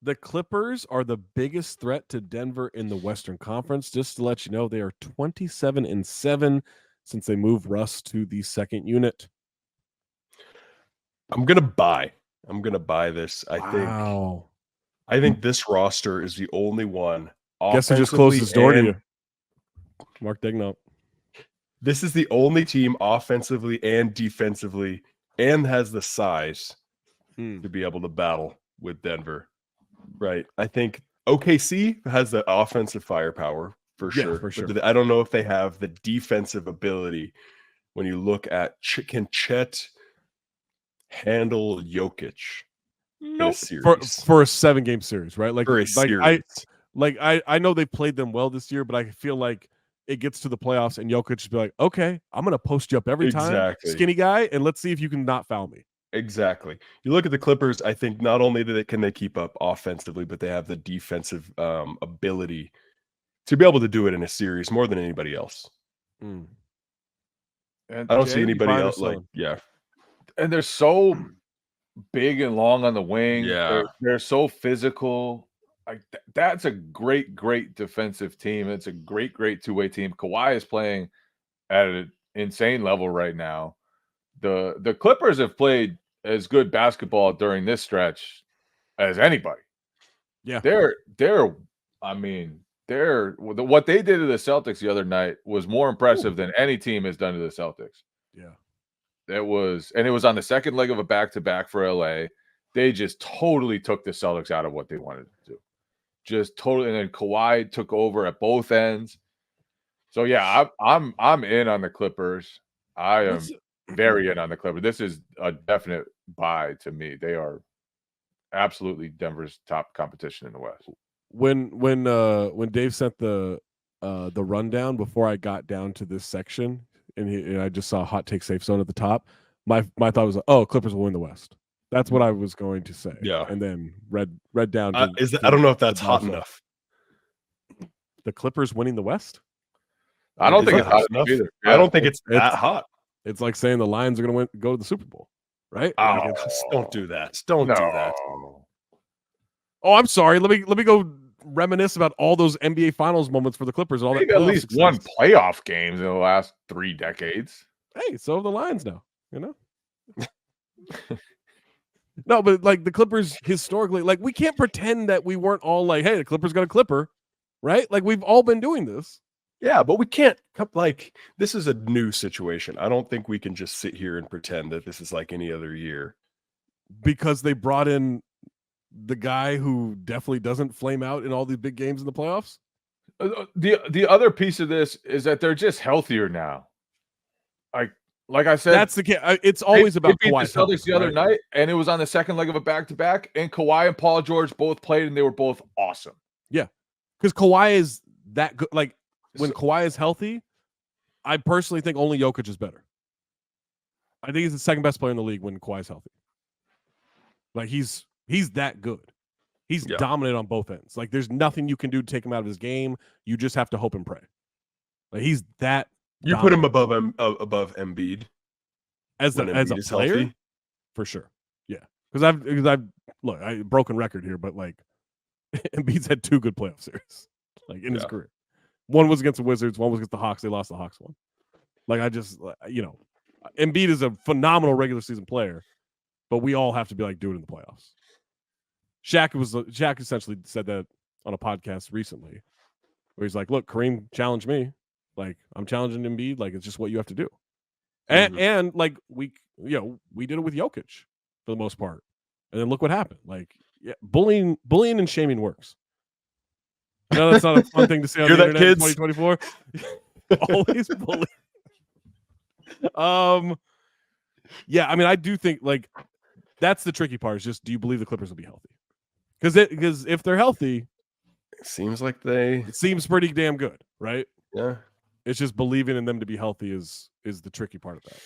The Clippers are the biggest threat to Denver in the Western Conference. Just to let you know, they are 27-7 since they moved Russ to the second unit. I'm gonna buy this. Wow. I think this roster is the only one. Guess who just closed his door to you? Mark Daigneault. This is the only team offensively and defensively and has the size to be able to battle with Denver. Right. I think OKC has the offensive firepower for sure. For sure. But I don't know if they have the defensive ability when you look at can Chet handle Jokic in a series? For a 7-game series, right? Like, for a series. I know they played them well this year, but I feel like it gets to the playoffs and Jokic should be like, okay, I'm going to post you up every time, skinny guy, and let's see if you can not foul me. Exactly. You look at the Clippers, I think not only can they keep up offensively, but they have the defensive ability to be able to do it in a series more than anybody else. And I don't see anybody else and they're so big and long on the wing. Yeah. They're so physical. Like that's a great defensive team. It's a great two-way team. Kawhi is playing at an insane level right now. The Clippers have played as good basketball during this stretch as anybody. Yeah. What they did to the Celtics the other night was more impressive than any team has done to the Celtics. Yeah. It was on the second leg of a back-to-back for LA. They just totally took the Celtics out of what they wanted to do. Just totally, and then Kawhi took over at both ends. So yeah, I'm in on the Clippers. I am very in on the Clippers. This is a definite buy to me. They are absolutely Denver's top competition in the West. When Dave sent the rundown before I got down to this section, and I just saw Hot Take Safe Zone at the top, my thought was, oh, Clippers will win the West. That's what I was going to say. Yeah, and then read down. I don't know if that's hot enough. The Clippers winning the West. I don't think it's hot enough either. Yeah. I don't think it's that hot. It's like saying the Lions are going to go to the Super Bowl, right? Oh, don't do that. Don't do that. Oh, I'm sorry. Let me go reminisce about all those NBA Finals moments for the Clippers. And all that at least success. One playoff games in the last 3 decades. Hey, so have the Lions now. You know. No, but like the Clippers historically, like we can't pretend that we weren't all like, hey, the Clippers got a Clipper, right? Like we've all been doing this. Yeah, but we can't, like, this is a new situation. I don't think we can just sit here and pretend that this is like any other year. Because they brought in the guy who definitely doesn't flame out in all these big games in the playoffs. The other piece of this is that they're just healthier now. Like I said, that's the key. It's always about Kawhi. Kawhi. The Celtics the other night, and it was on the second leg of a back-to-back, and Kawhi and Paul George both played, and they were both awesome. Yeah, because Kawhi is that good. Like when Kawhi is healthy, I personally think only Jokic is better. I think he's the second best player in the league when Kawhi's healthy. Like he's that good. He's dominant on both ends. Like there's nothing you can do to take him out of his game. You just have to hope and pray. Like he's that. You put him above Embiid as a player, healthy? For sure. Yeah, because I've broken record here, but like Embiid's had 2 good playoff series, like in his career. One was against the Wizards, one was against the Hawks. They lost the Hawks one. Like I just, Embiid is a phenomenal regular season player, but we all have to be like, do it in the playoffs. Shaq essentially said that on a podcast recently, where he's like, "Look, Kareem challenged me. Like I'm challenging Embiid. Like it's just what you have to do." And like we did it with Jokic for the most part, and then look what happened. Like bullying and shaming works. No, that's not a fun thing to say on the internet in 2024. Always bully. Yeah, I mean, I do think like that's the tricky part. Is just do you believe the Clippers will be healthy? Because if they're healthy, it seems pretty damn good, right? Yeah. It's just believing in them to be healthy is the tricky part of that.